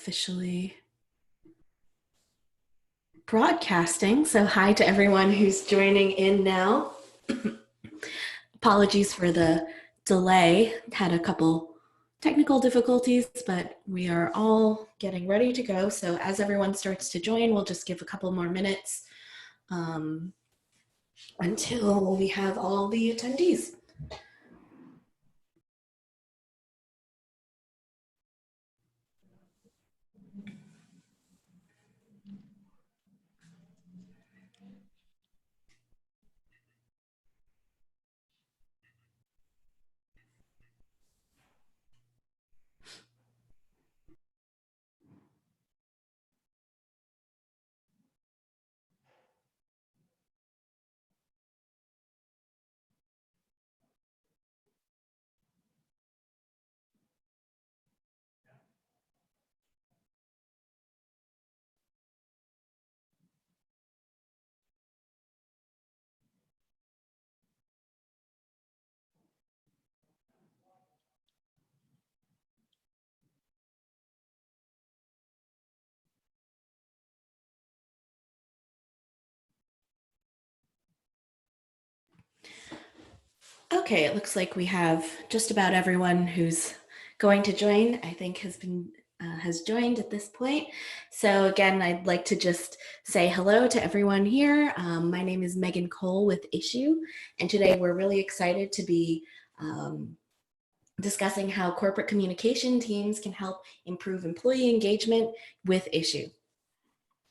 officially broadcasting. So hi to everyone who's joining in now. Apologies for the delay. Had a couple technical difficulties, but we are all getting ready to go. So as everyone starts to join, we'll just give a couple more minutes until we have all the attendees. Okay, it looks like we have just about everyone who's going to join, I think has joined at this point. So again, I'd like to just say hello to everyone here. My name is Megan Cole with Issuu, and today we're really excited to be discussing how corporate communication teams can help improve employee engagement with Issuu.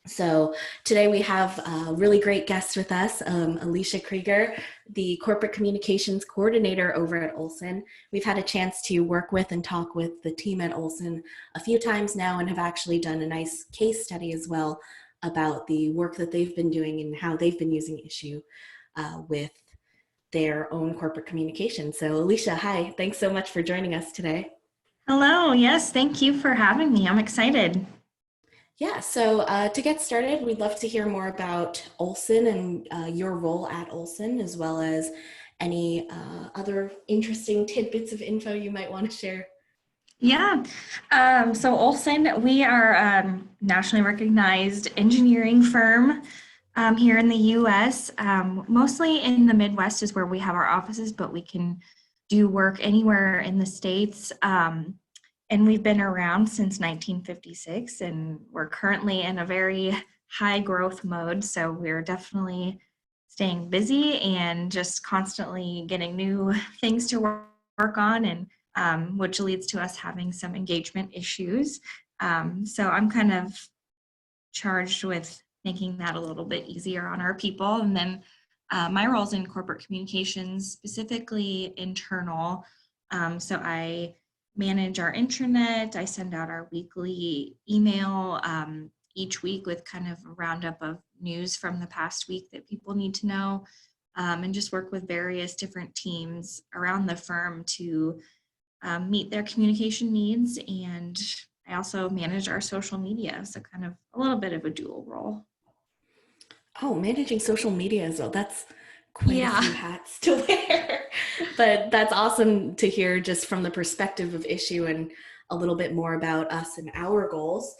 So today we have a really great guest with us, Alicia Krieger, the Corporate Communications Coordinator over at Olsson. We've had a chance to work with and talk with the team at Olsson a few times now and have actually done a nice case study as well about the work that they've been doing and how they've been using Issuu with their own corporate communication. So Alicia, hi, thanks so much for joining us today. Hello, yes, thank you for having me. I'm excited. Yeah, so to get started, we'd love to hear more about Olsson and your role at Olsson, as well as any other interesting tidbits of info you might want to share. Yeah, so Olsson, we are a nationally recognized engineering firm here in the US. Mostly in the Midwest is where we have our offices, but we can do work anywhere in the States. And we've been around since 1956, and we're currently in a very high growth mode. So we're definitely staying busy and just constantly getting new things to work on, and which leads to us having some engagement issues. So I'm kind of charged with making that a little bit easier on our people. And then my role is in corporate communications, specifically internal. So I manage our intranet. I send out our weekly email each week with kind of a roundup of news from the past week that people need to know, and just work with various different teams around the firm to meet their communication needs. And I also manage our social media, so kind of a little bit of a dual role. Oh, managing social media as well. That's quite a Yeah. few hats to wear. But that's awesome to hear just from the perspective of Issuu and a little bit more about us and our goals.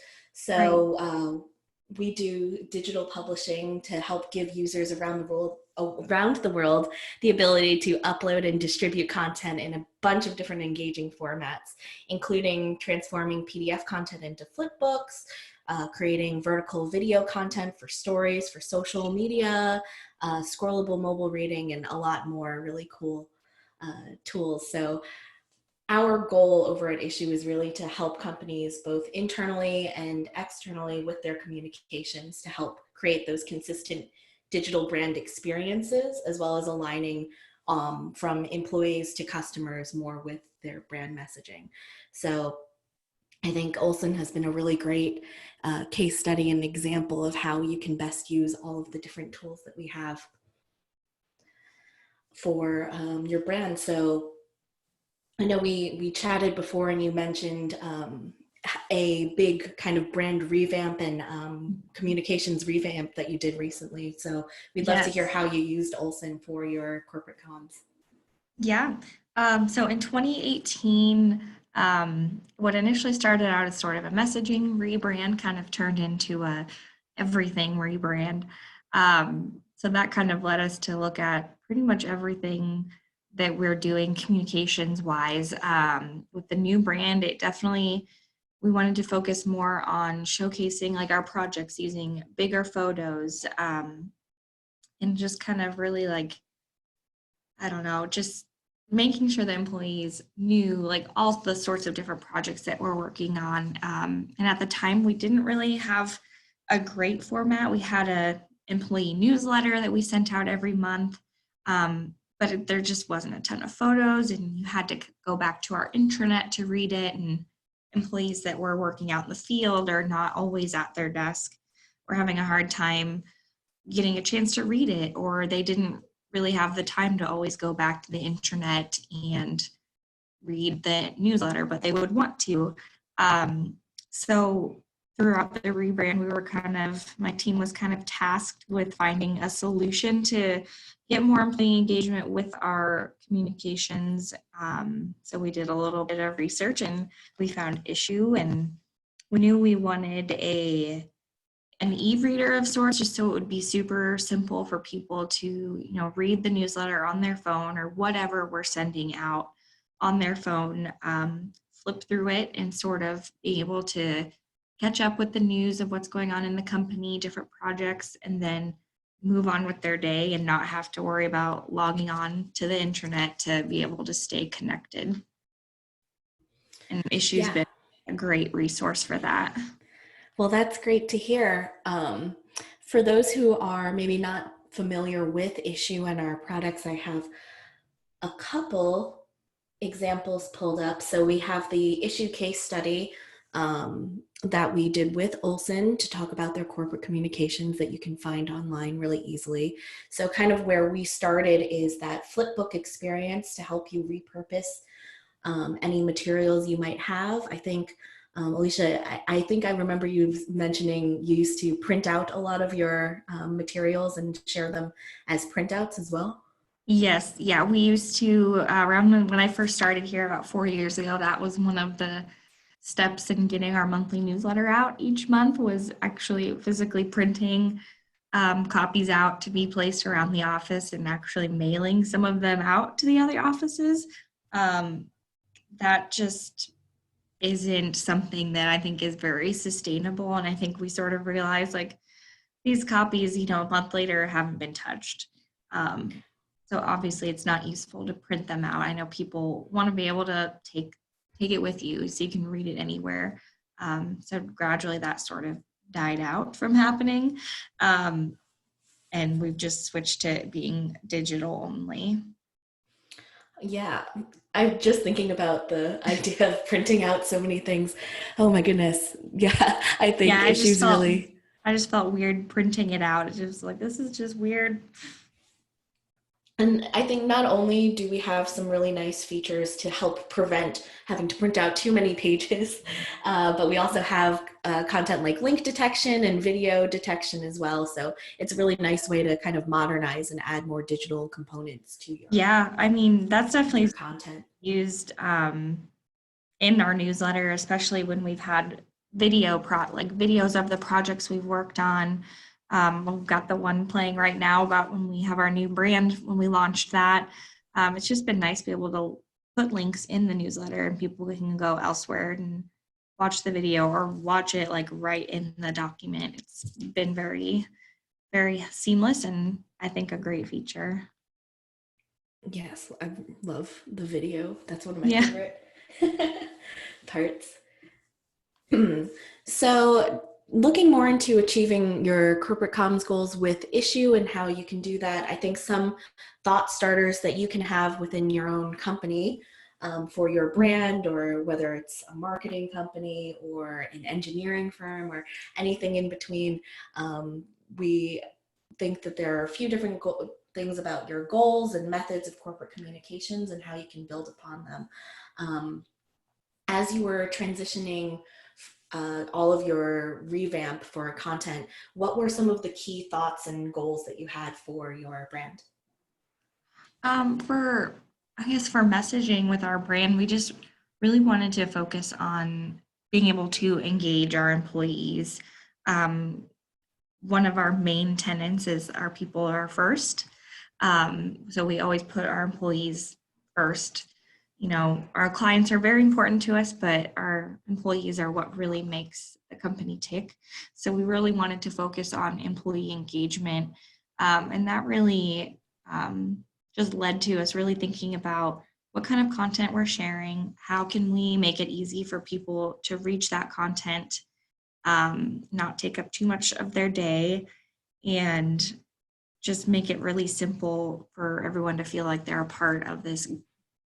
Right. So we do digital publishing to help give users around the world the ability to upload and distribute content in a bunch of different engaging formats, including transforming PDF content into flipbooks, creating vertical video content for stories, for social media, scrollable mobile reading, and a lot more really cool tools. So our goal over at Issuu is really to help companies both internally and externally with their communications to help create those consistent digital brand experiences, as well as aligning from employees to customers more with their brand messaging. So I think Olsson has been a really great case study and example of how you can best use all of the different tools that we have for your brand. So I know we chatted before and you mentioned a big kind of brand revamp and communications revamp that you did recently. So we'd love to hear Yes. how you used Olsson for your corporate comms. Yeah. So in 2018, What initially started out as sort of a messaging rebrand kind of turned into a everything rebrand. So that kind of led us to look at pretty much everything that we're doing communications wise. With the new brand, it definitely, we wanted to focus more on showcasing like our projects using bigger photos, and just kind of really like, I don't know, just making sure the employees knew like all the sorts of different projects that we're working on. And at the time, we didn't really have a great format. We had a employee newsletter that we sent out every month, but there just wasn't a ton of photos, and you had to go back to our intranet to read it. And employees that were working out in the field are not always at their desk. We're having a hard time getting a chance to read it, or they didn't really have the time to always go back to the internet and read the newsletter, but they would want to. So throughout the rebrand, my team was kind of tasked with finding a solution to get more employee engagement with our communications. So we did a little bit of research and we found Issue, and we knew we wanted an e-reader of sorts, just so it would be super simple for people to, read the newsletter on their phone or whatever we're sending out on their phone, flip through it and sort of be able to catch up with the news of what's going on in the company, different projects, and then move on with their day and not have to worry about logging on to the internet to be able to stay connected. And Issue's been a great resource for that. Well, that's great to hear. For those who are maybe not familiar with Issue and our products, I have a couple examples pulled up. So we have the Issue case study that we did with Olsson to talk about their corporate communications that you can find online really easily. So kind of where we started is that flipbook experience to help you repurpose any materials you might have. I think Alicia, I think I remember you mentioning you used to print out a lot of your materials and share them as printouts as well. Yes, yeah, we used to, around when I first started here about 4 years ago, that was one of the steps in getting our monthly newsletter out each month, was actually physically printing copies out to be placed around the office and actually mailing some of them out to the other offices. That just isn't something that I think is very sustainable. And I think we sort of realized like these copies, a month later haven't been touched. So obviously it's not useful to print them out. I know people want to be able to take it with you so you can read it anywhere. So gradually that sort of died out from happening. And we've just switched to being digital only. Yeah, I'm just thinking about the idea of printing out so many things. Oh my goodness. Yeah, I Yeah, think Issue's really. I just felt weird printing it out. It's just like, this is just weird. And I think not only do we have some really nice features to help prevent having to print out too many pages, but we also have content like link detection and video detection as well. So it's a really nice way to kind of modernize and add more digital components to Yeah, I mean, that's definitely your content. used in our newsletter, especially when we've had videos of the projects we've worked on. We've got the one playing right now about when we have our new brand, when we launched that. It's just been nice to be able to put links in the newsletter and people can go elsewhere and watch the video or watch it like right in the document. It's been very, very seamless and I think a great feature. Yes, I love the video. That's one of my Yeah. favorite parts. So, looking more into achieving your corporate comms goals with Issue and how you can do that, I think some thought starters that you can have within your own company for your brand, or whether it's a marketing company or an engineering firm or anything in between. We think that there are a few different things about your goals and methods of corporate communications and how you can build upon them. As you were transitioning all of your revamp for content, what were some of the key thoughts and goals that you had for your brand? I guess for messaging with our brand, we just really wanted to focus on being able to engage our employees. One of our main tenets is our people are first. So we always put our employees first. You know, our clients are very important to us, but our employees are what really makes the company tick. So we really wanted to focus on employee engagement. And that really just led to us really thinking about what kind of content we're sharing, how can we make it easy for people to reach that content, not take up too much of their day, and just make it really simple for everyone to feel like they're a part of this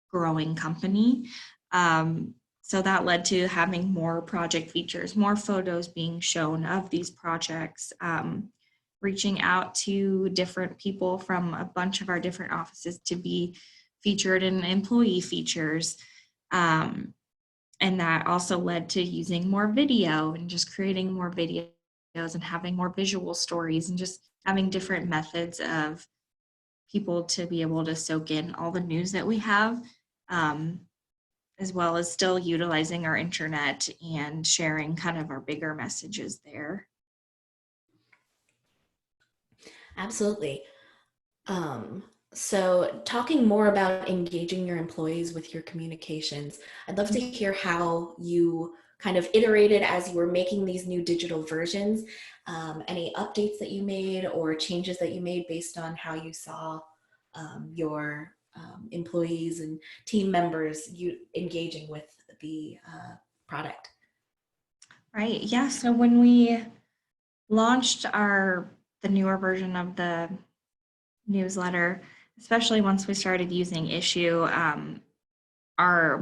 growing company. So that led to having more project features, more photos being shown of these projects, reaching out to different people from a bunch of our different offices to be featured in employee features. And that also led to using more video and just creating more videos and having more visual stories and just having different methods of people to be able to soak in all the news that we have, as well as still utilizing our internet and sharing kind of our bigger messages there. Absolutely. So talking more about engaging your employees with your communications, I'd love to hear how you kind of iterated as you were making these new digital versions, any updates that you made or changes that you made based on how you saw your employees and team members engaging with the product. Right. Yeah. So when we launched the newer version of the newsletter, especially once we started using Issuu,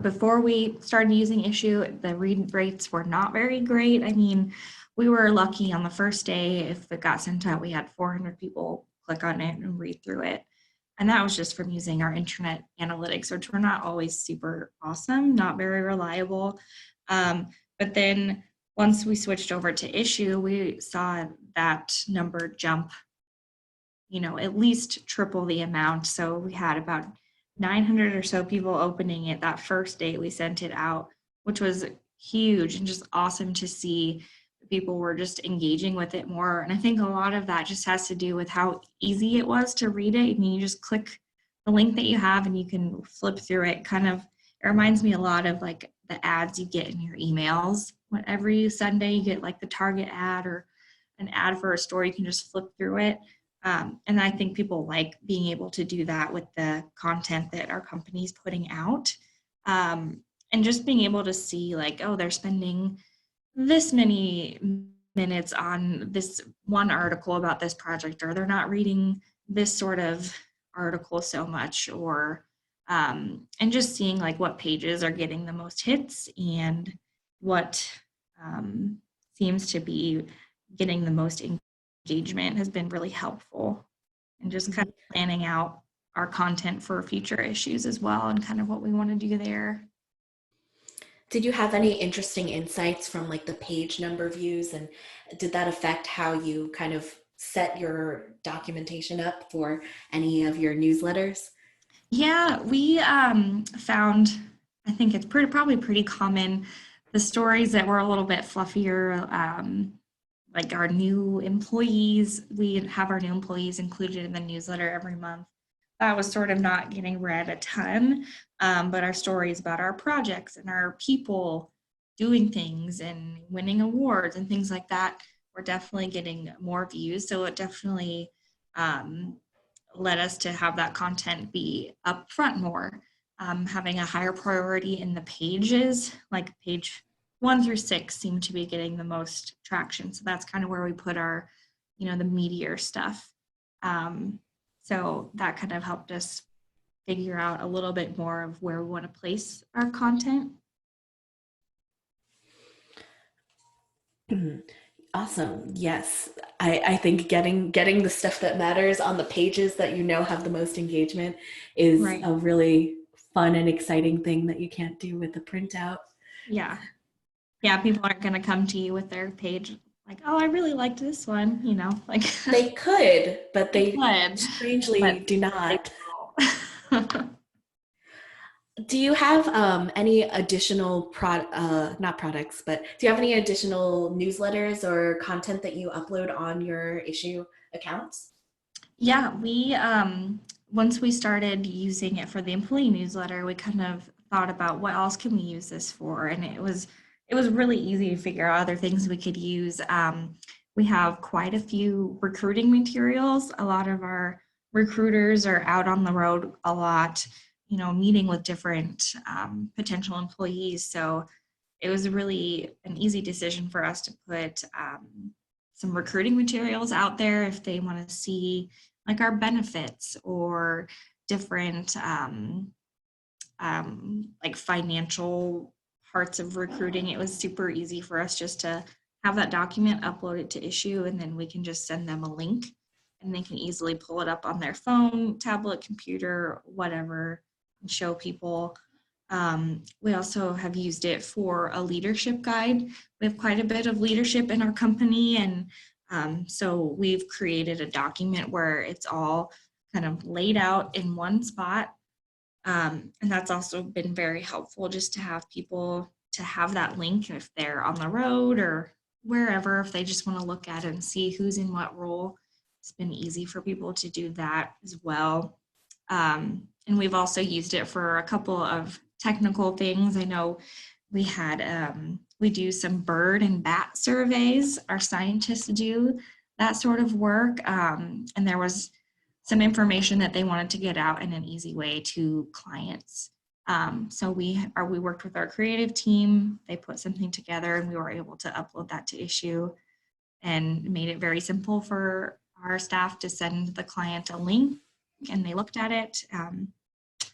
before we started using Issuu, the read rates were not very great. I mean, we were lucky on the first day. If it got sent out, we had 400 people click on it and read through it. And that was just from using our internet analytics, which were not always super awesome, not very reliable. But then once we switched over to Issuu, we saw that number jump, at least triple the amount. So we had about 900 or so people opening it that first day we sent it out, which was huge and just awesome to see. People were just engaging with it more. And I think a lot of that just has to do with how easy it was to read it. And you just click the link that you have and you can flip through it. It reminds me a lot of like the ads you get in your emails. Every Sunday you get like the Target ad or an ad for a store, you can just flip through it. And I think people like being able to do that with the content that our company's putting out. And just being able to see like, oh, they're spending this many minutes on this one article about this project, or they're not reading this sort of article so much, or and just seeing like what pages are getting the most hits and what seems to be getting the most engagement has been really helpful, and just kind of planning out our content for future issues as well and kind of what we want to do there. Did you have any interesting insights from like the page number views, and did that affect how you kind of set your documentation up for any of your newsletters? Yeah, we found, I think it's probably pretty common, the stories that were a little bit fluffier, like our new employees. We have our new employees included in the newsletter every month. That was sort of not getting read a ton, but our stories about our projects and our people doing things and winning awards and things like that were definitely getting more views. So it definitely led us to have that content be up front more, having a higher priority in the pages, like page 1 through 6 seem to be getting the most traction. So that's kind of where we put our, the meatier stuff. So that kind of helped us figure out a little bit more of where we want to place our content. Awesome. Yes. I think getting the stuff that matters on the pages that have the most engagement is Right. a really fun and exciting thing that you can't do with the printout. Yeah. Yeah, people aren't going to come to you with their page like, oh, I really liked this one, like They could, but they could, strangely but do not. Do you have any additional not products, but do you have any additional newsletters or content that you upload on your issue accounts? Yeah, we once we started using it for the employee newsletter, we kind of thought about what else can we use this for, and it was really easy to figure out other things we could use. We have quite a few recruiting materials. A lot of our recruiters are out on the road a lot, meeting with different potential employees. So it was really an easy decision for us to put some recruiting materials out there if they want to see like our benefits or different like financial parts of recruiting. It was super easy for us just to have that document uploaded to Issuu, and then we can just send them a link and they can easily pull it up on their phone, tablet, computer, whatever, and show people. We also have used it for a leadership guide. We have quite a bit of leadership in our company, and so we've created a document where it's all kind of laid out in one spot. And that's also been very helpful just to have people to have that link if they're on the road or wherever, if they just want to look at it and see who's in what role. It's been easy for people to do that as well. And we've also used it for a couple of technical things. I know we do some bird and bat surveys. Our scientists do that sort of work. And there was some information that they wanted to get out in an easy way to clients. So we worked with our creative team. They put something together and we were able to upload that to Issuu and made it very simple for our staff to send the client a link and they looked at it.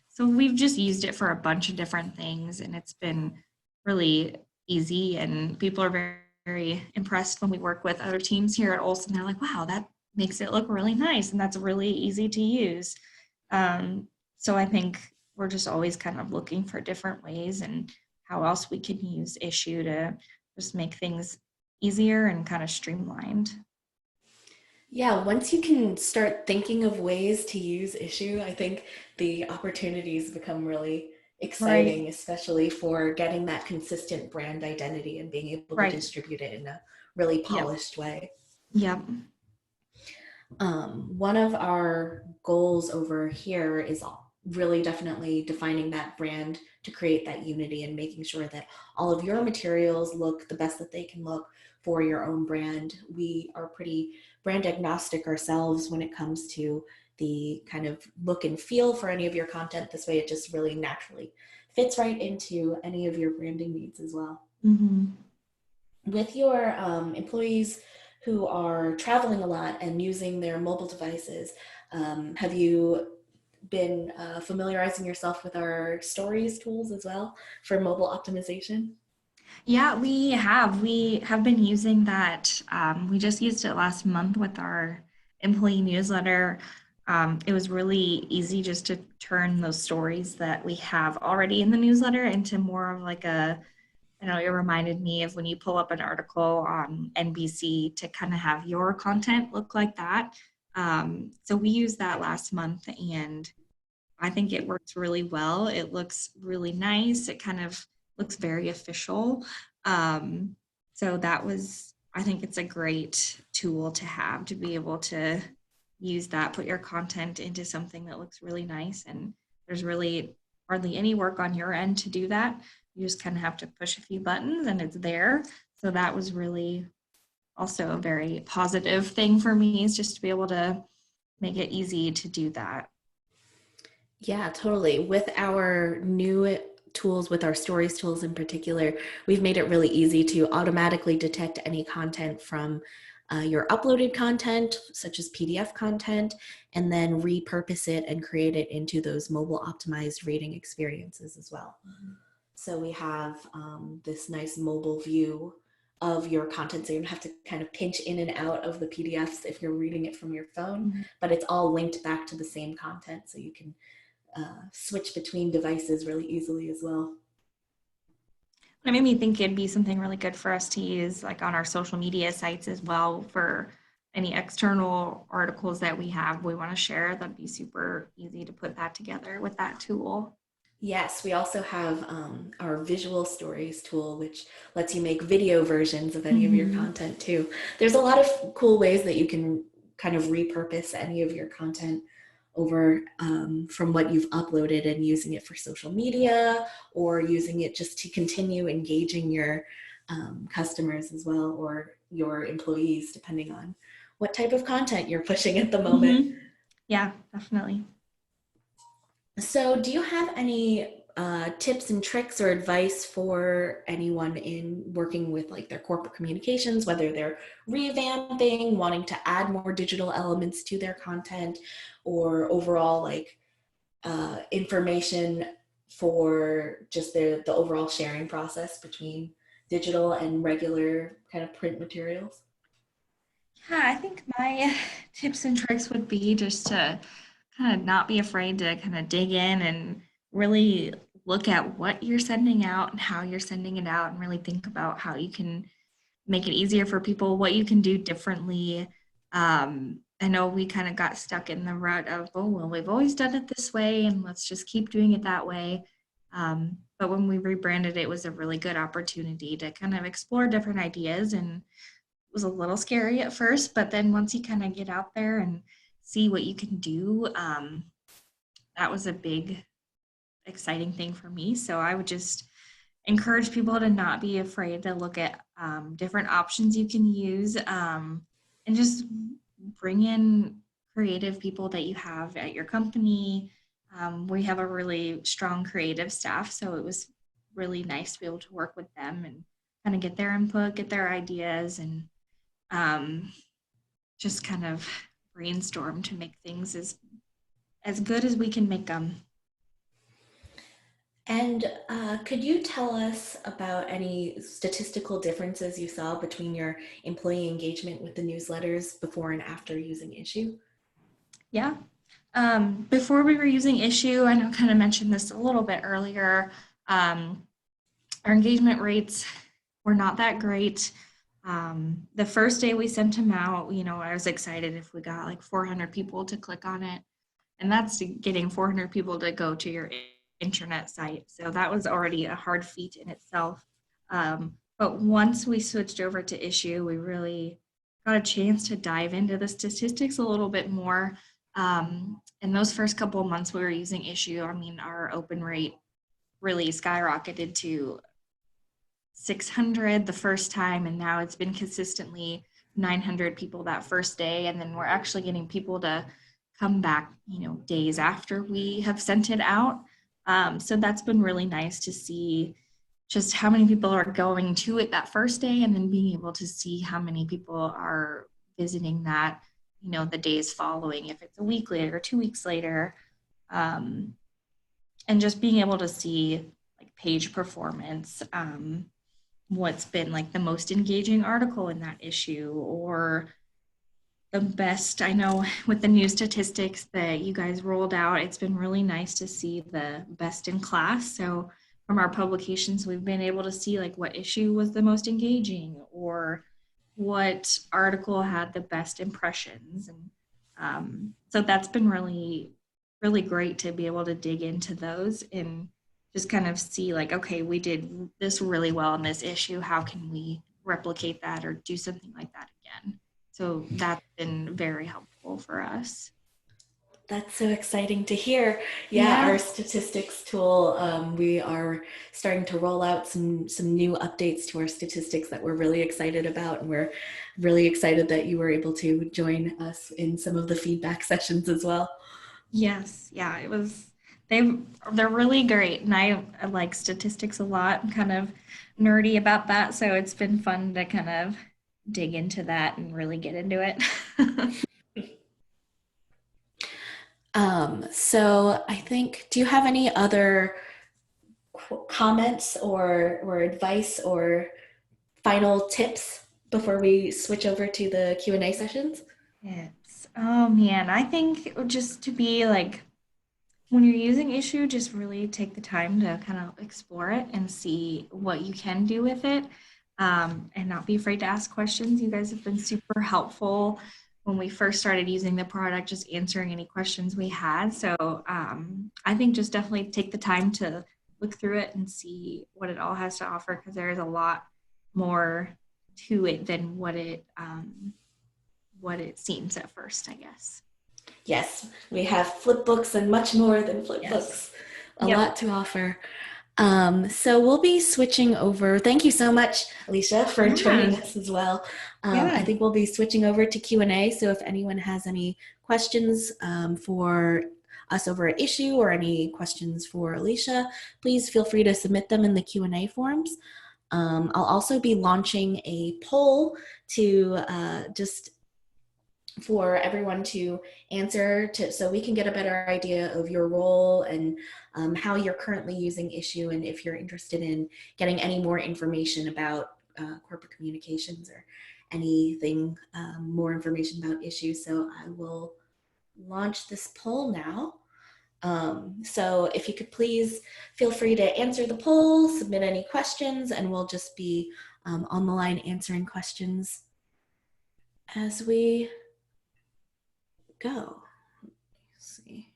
So we've just used it for a bunch of different things and it's been really easy and people are very, very impressed when we work with other teams here at Olsson. They're like, wow, that makes it look really nice and that's really easy to use. So I think we're just always kind of looking for different ways and how else we can use Issuu to just make things easier and kind of streamlined. Yeah, once you can start thinking of ways to use Issuu, I think the opportunities become really Right, exciting, especially for getting that consistent brand identity and being able to right. distribute it in a really Yep, polished way. yep. One of our goals over here is really definitely defining that brand to create that unity and making sure that all of your materials look the best that they can look for your own brand. We are pretty brand agnostic ourselves when it comes to the kind of look and feel for any of your content. This way it just really naturally fits right into any of your branding needs as well. Hmm. With your employees who are traveling a lot and using their mobile devices, have you been familiarizing yourself with our stories tools as well for mobile optimization? Yeah, we have. We have been using that. We just used it last month with our employee newsletter. It was really easy just to turn those stories that we have already in the newsletter into more of like I know it reminded me of when you pull up an article on NBC to kind of have your content look like that. So we used that last month and I think it works really well. It looks really nice. It kind of looks very official. Um, so that was, I think it's a great tool to have to be able to use that, put your content into something that looks really nice. And there's really hardly any work on your end to do that. You just kind of have to push a few buttons and it's there. So that was really also a very positive thing for me is just to be able to make it easy to do that. Yeah, totally. With our new tools, with our stories tools in particular, we've made it really easy to automatically detect any content from your uploaded content, such as PDF content, and then repurpose it and create it into those mobile optimized reading experiences as well. So we have this nice mobile view of your content. So you don't have to kind of pinch in and out of the PDFs if you're reading it from your phone, Mhm. but it's all linked back to the same content. So you can switch between devices really easily as well. It made me think it'd be something really good for us to use like on our social media sites as well for any external articles that we have we want to share. That'd be super easy to put that together with that tool. Yes, we also have our visual stories tool, which lets you make video versions of any of your Mm-hmm. content too. There's a lot of cool ways that you can kind of repurpose any of your content over from what you've uploaded and using it for social media or using it just to continue engaging your customers as well or your employees, depending on what type of content you're pushing at the moment. Mm-hmm. Yeah, definitely. So, do you have any tips and tricks or advice for anyone in working with like their corporate communications, whether they're revamping, wanting to add more digital elements to their content, or overall like information for just the overall sharing process between digital and regular kind of print materials? Yeah, I think my tips and tricks would be just to kind of not be afraid to kind of dig in and really look at what you're sending out and how you're sending it out and really think about how you can make it easier for people, what you can do differently. I know we kind of got stuck in the rut of, oh, well, we've always done it this way and let's just keep doing it that way. But when we rebranded, it was a really good opportunity to kind of explore different ideas and was a little scary at first, but then once you kind of get out there and see what you can do, that was a big, exciting thing for me. So I would just encourage people to not be afraid to look at different options you can use and just bring in creative people that you have at your company. We have a really strong creative staff, so it was really nice to be able to work with them and kind of get their input, get their ideas, and um, just kind of brainstorm to make things as good as we can make them. And could you tell us about any statistical differences you saw between your employee engagement with the newsletters before and after using Issuu? Yeah. Before we were using Issuu, I know I kind of mentioned this a little bit earlier. Um, our engagement rates were not that great. The first day we sent them out, I was excited if we got like 400 people to click on it. And that's getting 400 people to go to your internet site. So that was already a hard feat in itself. But once we switched over to Issuu, we really got a chance to dive into the statistics a little bit more. In those first couple of months we were using Issuu, I mean, our open rate really skyrocketed to 600 the first time, and now it's been consistently 900 people that first day. And then we're actually getting people to come back, days after we have sent it out. So that's been really nice to see just how many people are going to it that first day, and then being able to see how many people are visiting that, the days following, if it's a week later or 2 weeks later. Um, and just being able to see like page performance, what's been like the most engaging article in that issue, or the best. I know with the new statistics that you guys rolled out, it's been really nice to see the best in class. So from our publications, we've been able to see like what issue was the most engaging or what article had the best impressions. And so that's been really, really great to be able to dig into those and just kind of see like, okay, we did this really well in this issue. How can we replicate that or do something like that again? So that's been very helpful for us. That's so exciting to hear. Yeah, Yeah. our statistics tool, we are starting to roll out some new updates to our statistics that we're really excited about, and we're really excited that you were able to join us in some of the feedback sessions as well. Yes. Yeah. It was. They they're really great, and I like statistics a lot. I'm kind of nerdy about that, so it's been fun to kind of dig into that and really get into it. So I think, do you have any other comments or advice or final tips before we switch over to the Q&A sessions? It's oh man, I think just to be like when you're using Issuu, just really take the time to kind of explore it and see what you can do with it, and not be afraid to ask questions. You guys have been super helpful when we first started using the product, just answering any questions we had. So I think just definitely take the time to look through it and see what it all has to offer, because there is a lot more to it than what it seems at first, I guess. Yes, we have flip books and much more than flip books. A lot to offer. So we'll be switching over. Thank you so much, Alicia, for joining us as well. I think we'll be switching over to Q&A. So if anyone has any questions for us over at Issuu, or any questions for Alicia, please feel free to submit them in the Q&A forms. I'll also be launching a poll to just for everyone to answer, so we can get a better idea of your role and how you're currently using Issuu, and if you're interested in getting any more information about corporate communications or anything more information about Issuu. So I will launch this poll now. So if you could please feel free to answer the poll, submit any questions, and we'll just be on the line answering questions as we go. Let's see.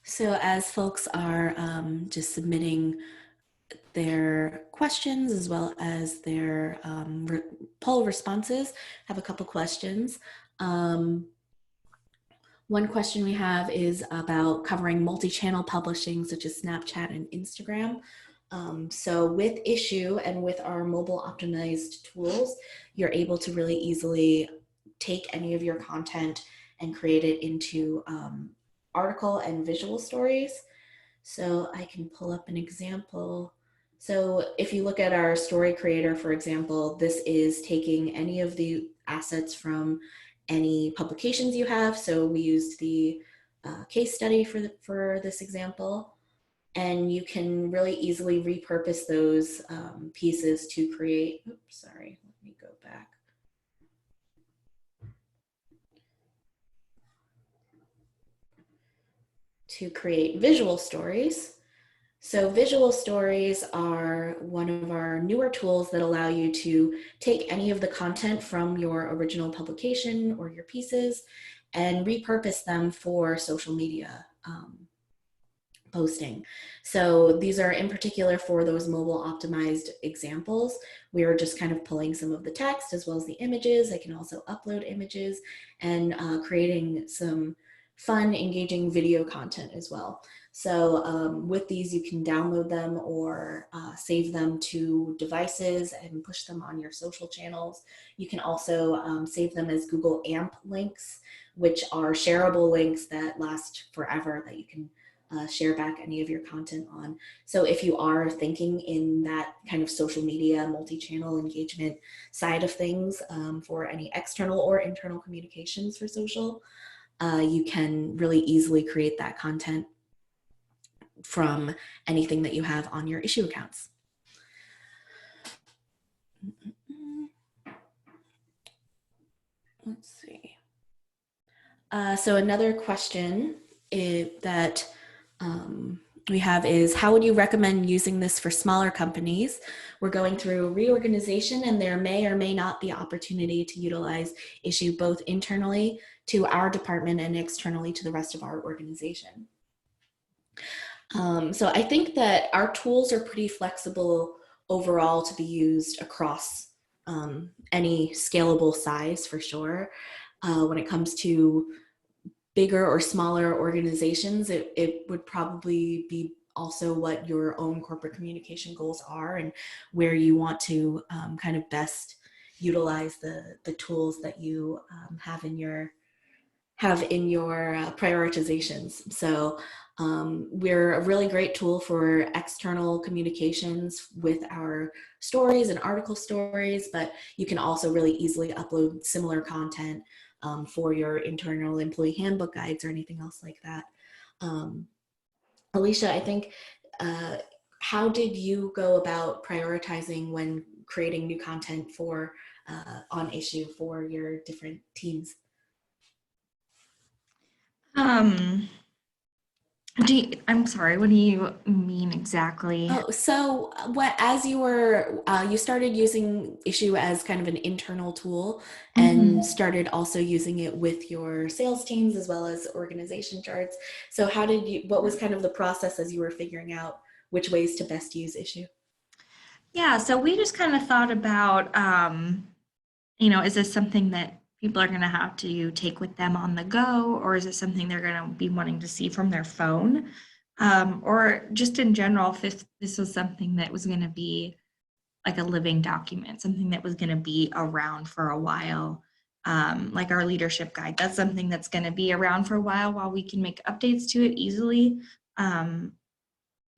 So as folks are just submitting their questions as well as their poll responses, I have a couple questions. One question we have is about covering multi-channel publishing, such as Snapchat and Instagram. So with Issuu and with our mobile optimized tools, you're able to really easily take any of your content and create it into article and visual stories. So I can pull up an example. So if you look at our story creator, for example, this is taking any of the assets from any publications you have. So we used the case study for this example, and you can really easily repurpose those pieces to create, oops, sorry, let me go back. To create visual stories. So visual stories are one of our newer tools that allow you to take any of the content from your original publication or your pieces and repurpose them for social media posting. So these are in particular for those mobile optimized examples. We are just kind of pulling some of the text as well as the images. I can also upload images and creating some fun, engaging video content as well. So with these, you can download them or save them to devices and push them on your social channels. You can also save them as Google AMP links, which are shareable links that last forever that you can share back any of your content on. So if you are thinking in that kind of social media, multi-channel engagement side of things for any external or internal communications for social, you can really easily create that content from anything that you have on your Issuu accounts. Let's see. So another question that we have is, how would you recommend using this for smaller companies? We're going through reorganization, and there may or may not be opportunity to utilize Issuu both internally to our department and externally to the rest of our organization. So I think that our tools are pretty flexible overall to be used across any scalable size for sure. When it comes to bigger or smaller organizations, it would probably be also what your own corporate communication goals are and where you want to kind of best utilize the tools that you have in your prioritizations. So we're a really great tool for external communications with our stories and article stories, but you can also really easily upload similar content for your internal employee handbook guides or anything else like that. Um, Alicia, I think, how did you go about prioritizing when creating new content for on Issuu for your different teams? Um, I'm sorry, what do you mean exactly? Oh, so what as you were you started using Issuu as kind of an internal tool and Mhm. started also using it with your sales teams as well as organization charts. So how did you what was kind of the process as you were figuring out which ways to best use Issuu? Yeah, so we just kind of thought about, is this something that people are going to have to take with them on the go, or is it something they're going to be wanting to see from their phone? Or just in general, if this was something that was going to be like a living document, something that was going to be around for a while. Like our leadership guide, that's something that's going to be around for a while we can make updates to it easily. Um,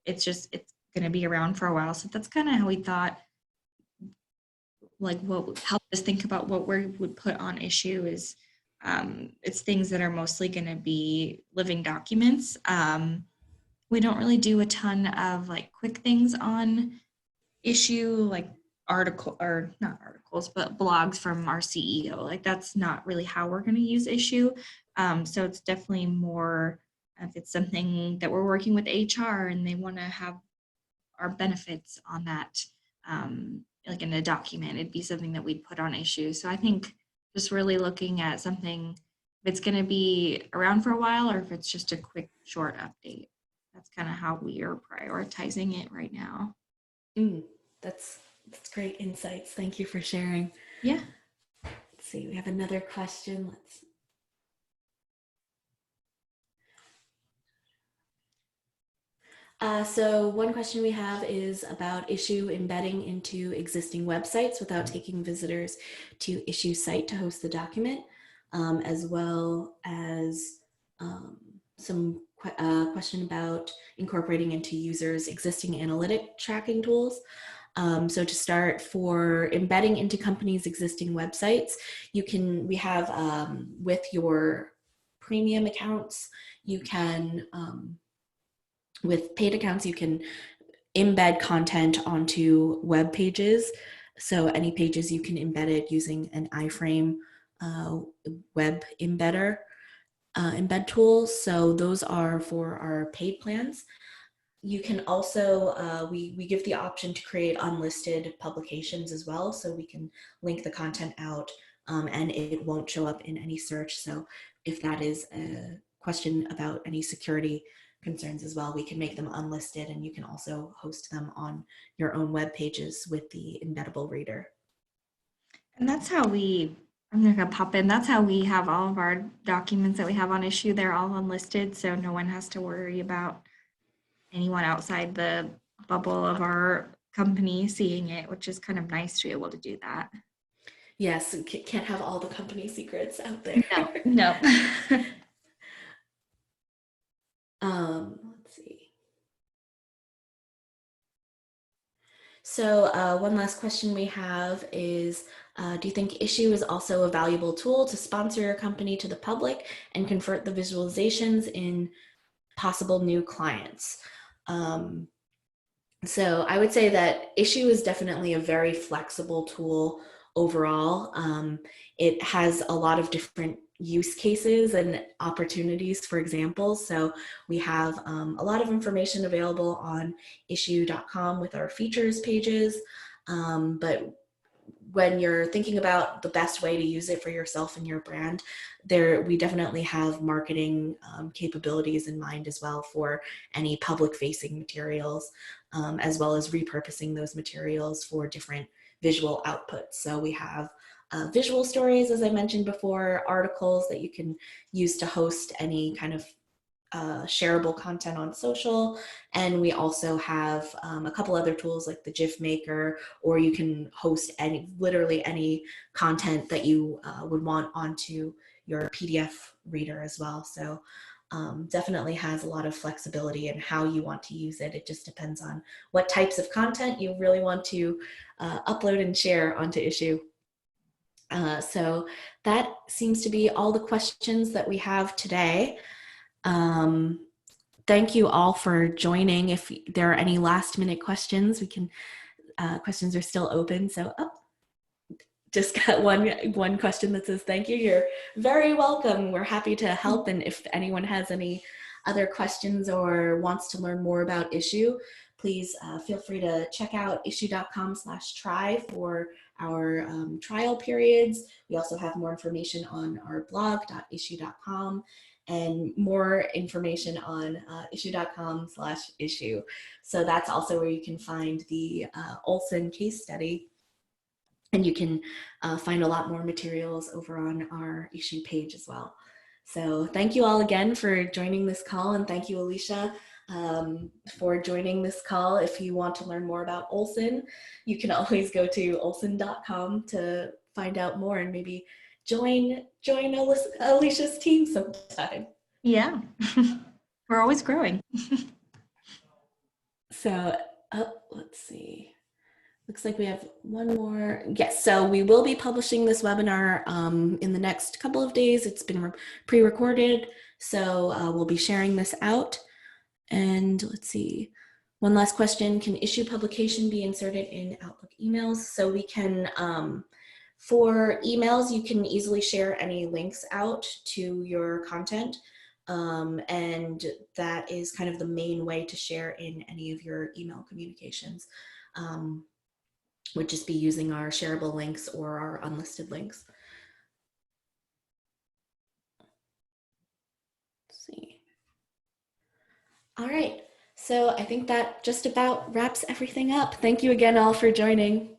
it's going to be around for a while. So that's kind of how we thought, like what would help us think about what we would put on Issuu is it's things that are mostly going to be living documents. We don't really do a ton of like quick things on Issuu, like article or not articles, but blogs from our CEO. Like that's not really how we're going to use Issuu. So it's definitely more if it's something that we're working with HR and they want to have our benefits on that, like in a document, it'd be something that we'd put on Issuu. So I think just really looking at something, if it's going to be around for a while or if it's just a quick, short update. That's kind of how we are prioritizing it right now. Mm, that's that's great insights. Thank you for sharing. Yeah. Let's see, we have another question. Let's so one question we have is about Issuu embedding into existing websites without taking visitors to Issuu site to host the document, as well as some question about incorporating into users' existing analytic tracking tools. So to start, for embedding into companies' existing websites, we have with your premium accounts, you can with paid accounts, you can embed content onto web pages. So any pages you can embed it using an iframe uh, web embed tools. So those are for our paid plans. You can also, we give the option to create unlisted publications as well. So we can link the content out and it won't show up in any search. So if that is a question about any security concerns as well, we can make them unlisted and you can also host them on your own web pages with the embeddable reader. And that's how I'm not gonna pop in, that's how we have all of our documents that we have on Issuu. They're all unlisted, so no one has to worry about anyone outside the bubble of our company seeing it, which is kind of nice to be able to do that. Yes, can't have all the company secrets out there. No, no. Let's see. So one last question we have is, do you think Issuu is also a valuable tool to sponsor your company to the public and convert the visualizations in possible new clients? Um, so I would say that Issuu is definitely a very flexible tool overall. It has a lot of different use cases and opportunities for examples. So we have a lot of information available on issuu.com with our features pages. But when you're thinking about the best way to use it for yourself and your brand, we definitely have marketing capabilities in mind as well for any public facing materials, as well as repurposing those materials for different visual outputs. So we have visual stories, as I mentioned before, articles that you can use to host any kind of shareable content on social. And we also have a couple other tools like the GIF Maker, or you can host literally any content that you would want onto your PDF reader as well. So definitely has a lot of flexibility in how you want to use it. It just depends on what types of content you really want to upload and share onto Issuu. So that seems to be all the questions that we have today. Um, thank you all for joining. If there are any last minute questions, questions are still open. So, just got one question that says, thank you. You're very welcome. We're happy to help. And if anyone has any other questions or wants to learn more about Issuu, please feel free to check out issuu.com/try for our trial periods. We also have more information on our blog.issuu.com and more information on issuu.com/issue. So that's also where you can find the Olsson case study. And you can find a lot more materials over on our Issuu page as well. So thank you all again for joining this call, and thank you, Alicia, for joining this call. If you want to learn more about Olsson, you can always go to olsson.com to find out more and maybe join Alicia's team sometime. Yeah, we're always growing. So let's see. Looks like we have one more. Yes, so we will be publishing this webinar in the next couple of days. It's been pre-recorded, so we'll be sharing this out. And let's see, one last question. Can Issuu publication be inserted in Outlook emails? So we can, for emails, you can easily share any links out to your content. And that is kind of the main way to share in any of your email communications. Would just be using our shareable links or our unlisted links. Let's see. All right, so I think that just about wraps everything up. Thank you again all for joining.